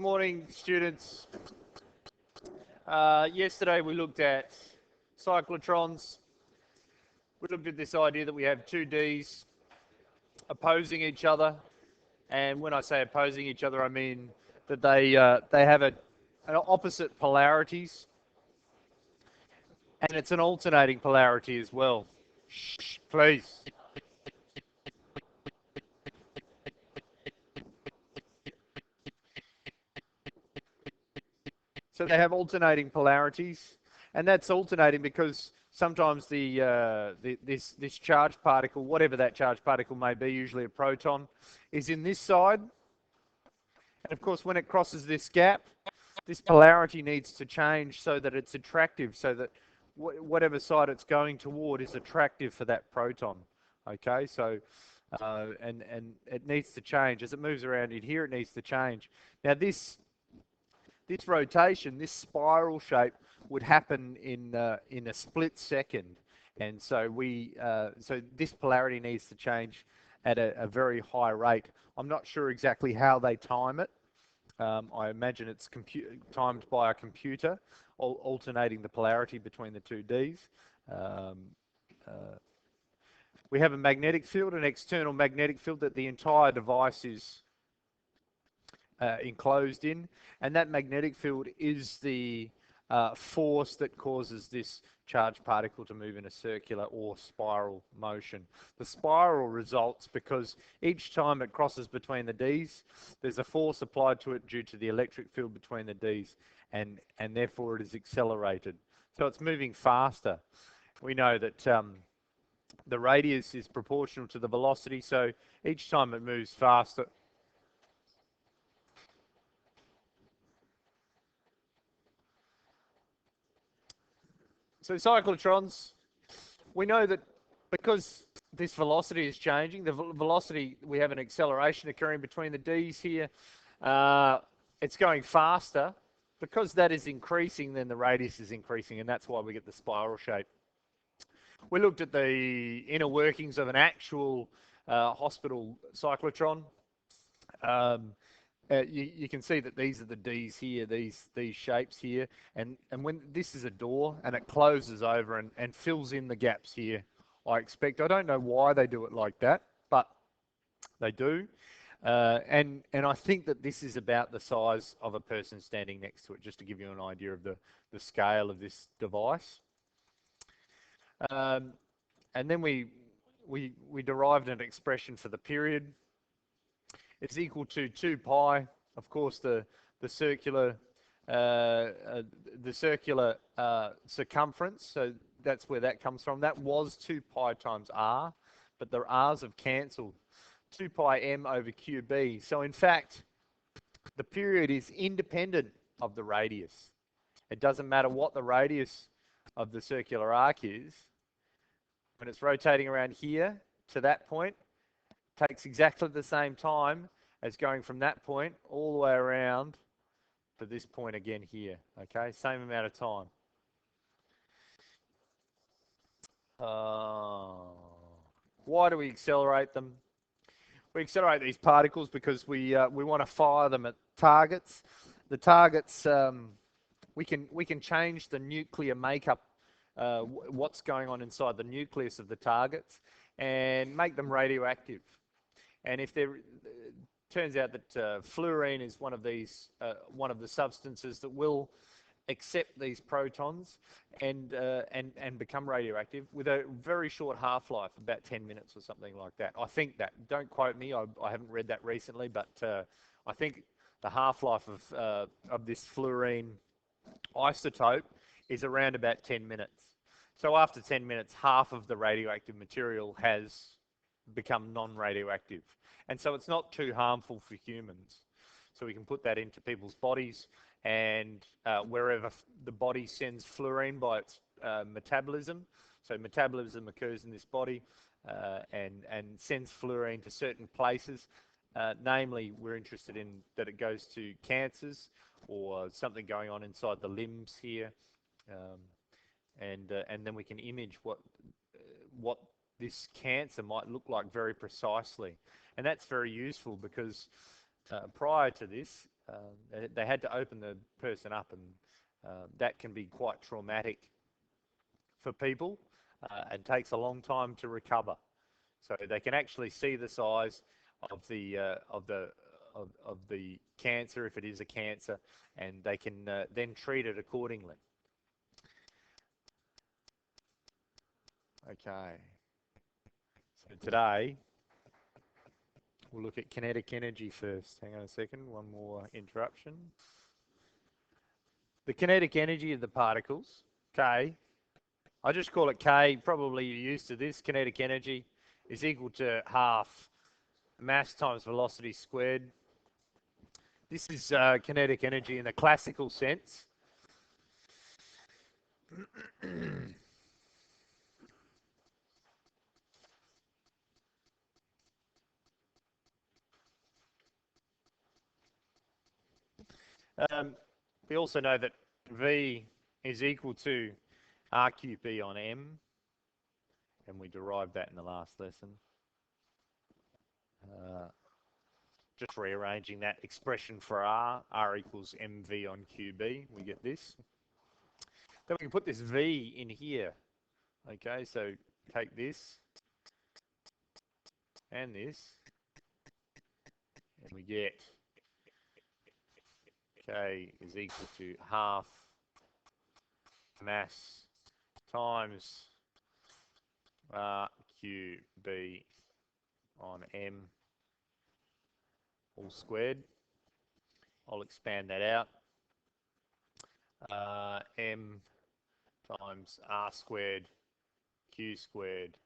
Morning, students. Yesterday we looked at cyclotrons. We looked at this idea that we have two Ds opposing each other, and when I say opposing each other, I mean that they have an opposite polarities, and it's an alternating polarity as well. Shh, please. So they have alternating polarities, and that's alternating because sometimes this charged particle, whatever that charged particle may be, usually a proton, is in this side, and of course when it crosses this gap, this polarity needs to change so that it's attractive, so that whatever side it's going toward is attractive for that proton. Okay, so and it needs to change as it moves around in here. It needs to change. Now this rotation, this spiral shape, would happen in a split second, and so so this polarity needs to change at a very high rate. I'm not sure exactly how they time it. I imagine it's timed by a computer, alternating the polarity between the two Ds. Um, uh, we have a magnetic field, an external magnetic field that the entire device is enclosed in, and that magnetic field is the force that causes this charged particle to move in a circular or spiral motion. The spiral results because each time it crosses between the Ds, there's a force applied to it due to the electric field between the Ds, and therefore it is accelerated. So it's moving faster. We know that the radius is proportional to the velocity, so each time it moves faster, so cyclotrons, we know that because this velocity is changing, the velocity, we have an acceleration occurring between the Ds here. It's going faster. Because that is increasing, then the radius is increasing, and that's why we get the spiral shape. We looked at the inner workings of an actual hospital cyclotron. Um, you can see that these are the Ds here, these shapes here, and when this is a door and it closes over and fills in the gaps here, I expect. I don't know why they do it like that, but they do. And I think that this is about the size of a person standing next to it, just to give you an idea of the scale of this device. Um, and then we derived an expression for the period. It's equal to 2 pi. Of course, the circular circumference. So that's where that comes from. That was 2 pi times r, but the r's have cancelled. 2 pi m over qb. So in fact, the period is independent of the radius. It doesn't matter what the radius of the circular arc is. When it's rotating around here to that point, it takes exactly the same time as going from that point all the way around to this point again here. Okay, same amount of time. Why do we accelerate them? We accelerate these particles because we want to fire them at targets. The targets, we can change the nuclear makeup, what's going on inside the nucleus of the targets, and make them radioactive. And if there turns out that fluorine is one of the substances that will accept these protons and become radioactive with a very short half-life, about 10 minutes or something like that. I think that. Don't quote me. I haven't read that recently, but I think the half-life of this fluorine isotope is around about 10 minutes. So after 10 minutes, half of the radioactive material has become non-radioactive. And so it's not too harmful for humans. So we can put that into people's bodies, and wherever the body sends fluorine by its metabolism, so metabolism occurs in this body and sends fluorine to certain places. Namely, we're interested in that it goes to cancers or something going on inside the limbs here, and then we can image what this cancer might look like very precisely, and that's very useful because prior to this, they had to open the person up, and that can be quite traumatic for people and takes a long time to recover. So they can actually see the size of the cancer if it is a cancer, and they can then treat it accordingly. Okay. So today we'll look at kinetic energy first. Hang on a second, one more interruption. The kinetic energy of the particles, K, I just call it K, probably you're used to this. Kinetic energy is equal to half mass times velocity squared. This is kinetic energy in the classical sense. We also know that V is equal to RQB on M, and we derived that in the last lesson. Just rearranging that expression for R equals MV on QB, we get this. Then we can put this V in here. Okay, so take this and this, and we get K is equal to half mass times QB on M all squared. I'll expand that out. M times R squared, Q squared,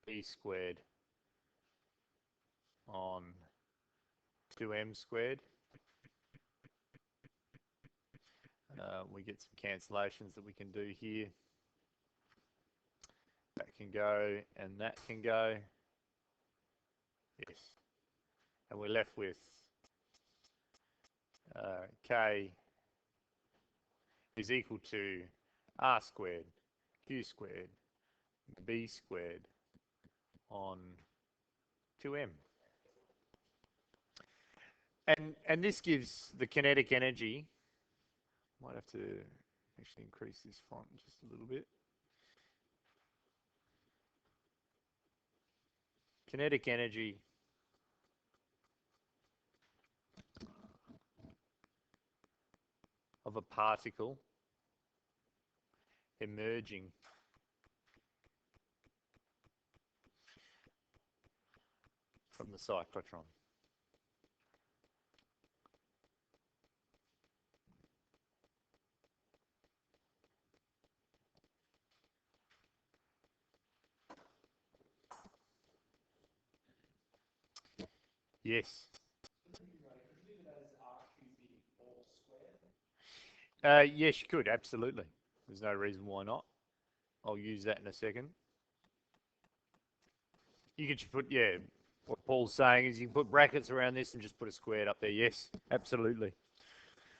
B squared on 2M squared. We get some cancellations that we can do here. That can go and that can go. Yes. And we're left with K is equal to R squared, Q squared, B squared on 2M. And this gives the kinetic energy. Might have to actually increase this font just a little bit. Kinetic energy of a particle emerging from the cyclotron. Yes. Yes, you could, absolutely. There's no reason why not. I'll use that in a second. You could put, yeah, what Paul's saying is you can put brackets around this and just put a squared up there. Yes, absolutely.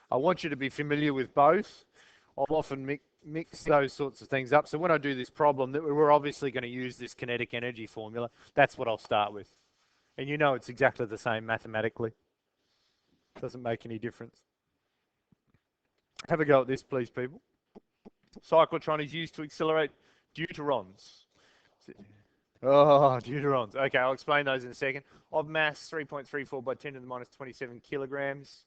I want you to be familiar with both. I'll often mix those sorts of things up. So when I do this problem, that we're obviously going to use this kinetic energy formula. That's what I'll start with. And you know it's exactly the same mathematically. Doesn't make any difference. Have a go at this, please, people. Cyclotron is used to accelerate deuterons. Oh, deuterons. Okay, I'll explain those in a second. Of mass, 3.34 by 10 to the minus 27 kilograms.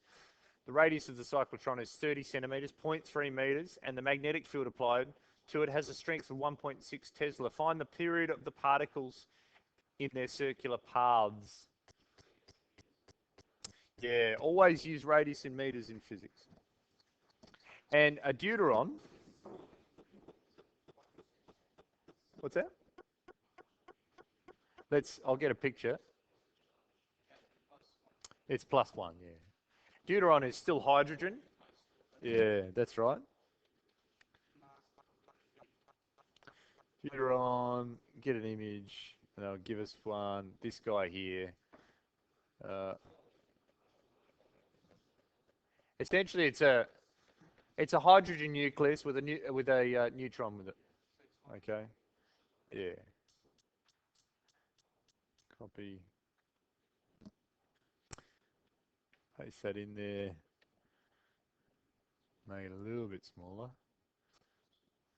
The radius of the cyclotron is 30 centimeters, 0.3 meters, and the magnetic field applied to it has a strength of 1.6 Tesla. Find the period of the particles in their circular paths. Yeah, always use radius in meters in physics. And a deuteron, what's that? I'll get a picture. It's +1, yeah. Deuteron is still hydrogen. Yeah, that's right. Deuteron, get an image, and they'll give us one. This guy here. Essentially, it's a hydrogen nucleus with a neutron with it. Okay. Yeah. Copy. Paste that in there. Make it a little bit smaller.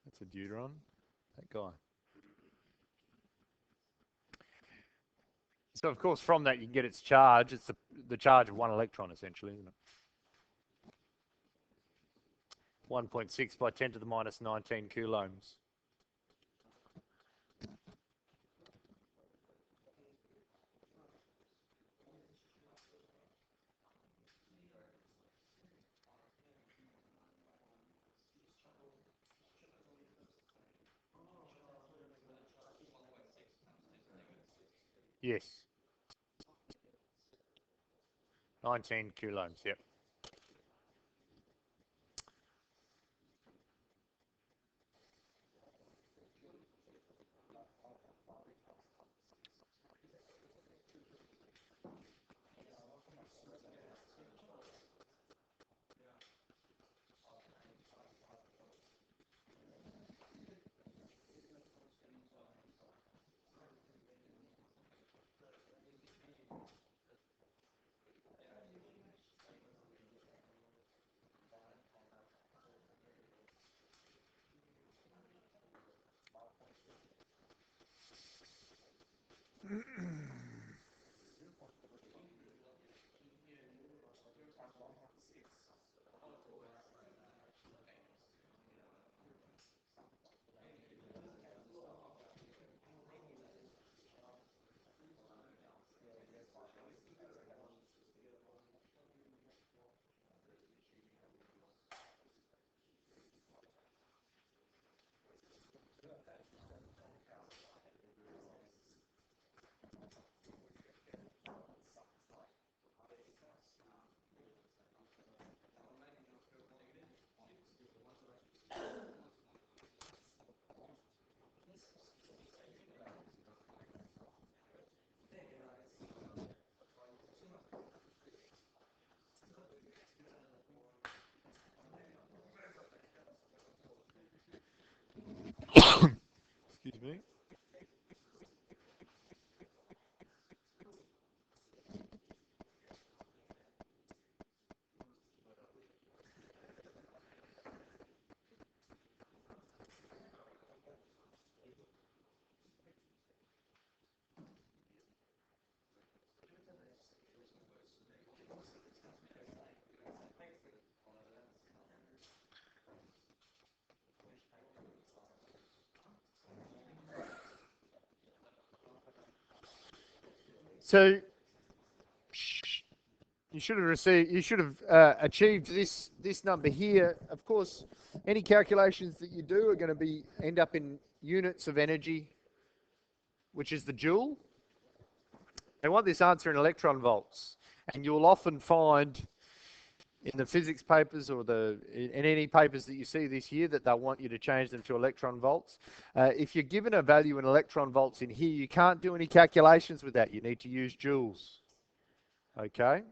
That's a deuteron. That guy. So of course from that you can get its charge. It's the charge of one electron essentially, isn't it? 1.6 by 10 to the minus 19 coulombs. Yes. 19 coulombs, yep. Excuse me. So you should have achieved this number here. Of course, any calculations that you do are going to end up in units of energy, which is the joule. They want this answer in electron volts, and you'll often find in the physics papers or in any papers that you see this year that they'll want you to change them to electron volts. If you're given a value in electron volts in here, you can't do any calculations with that. You need to use joules. Okay?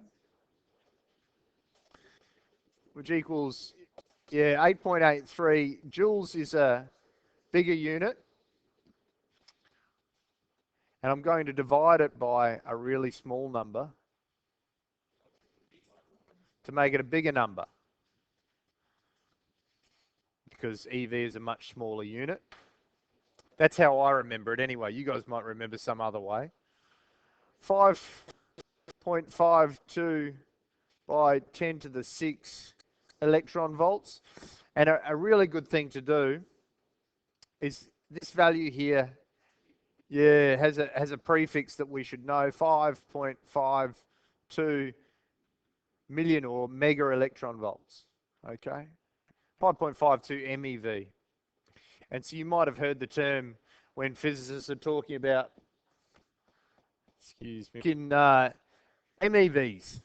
Which equals, 8.83. Joules is a bigger unit. And I'm going to divide it by a really small number to make it a bigger number, because EV is a much smaller unit. That's how I remember it anyway. You guys might remember some other way. 5.52 by 10 to the 6 electron volts. And a really good thing to do is this value here, has a prefix that we should know, 5.52 million or mega electron volts. Okay? 5.52 MeV. And so you might have heard the term when physicists are talking about, in MEVs,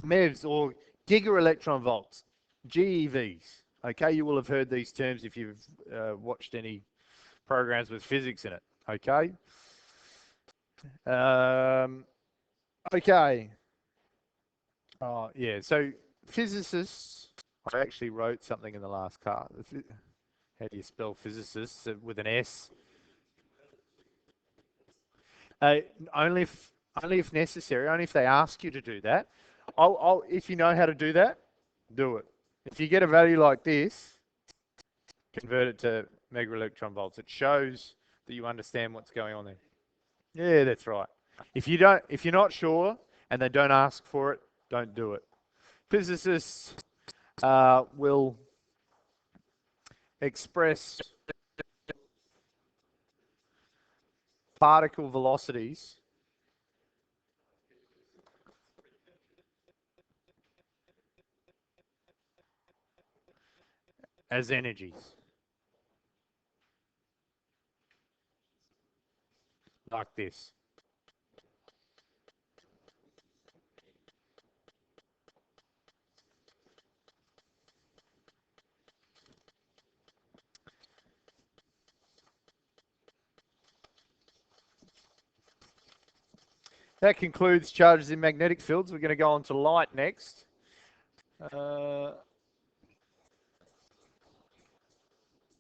MEVs, or giga electron volts, GeVs. Okay, you will have heard these terms if you've watched any programs with physics in it. Okay. Okay. Oh, yeah. So physicists, I actually wrote something in the last car. How do you spell physicists with an S? Only if necessary. Only if they ask you to do that. If you know how to do that, do it. If you get a value like this, convert it to mega electron volts. It shows that you understand what's going on there. Yeah, that's right. If you're not sure and they don't ask for it, don't do it. Physicists will express particle velocities as energies, like this. That concludes charges in magnetic fields. We're going to go on to light next.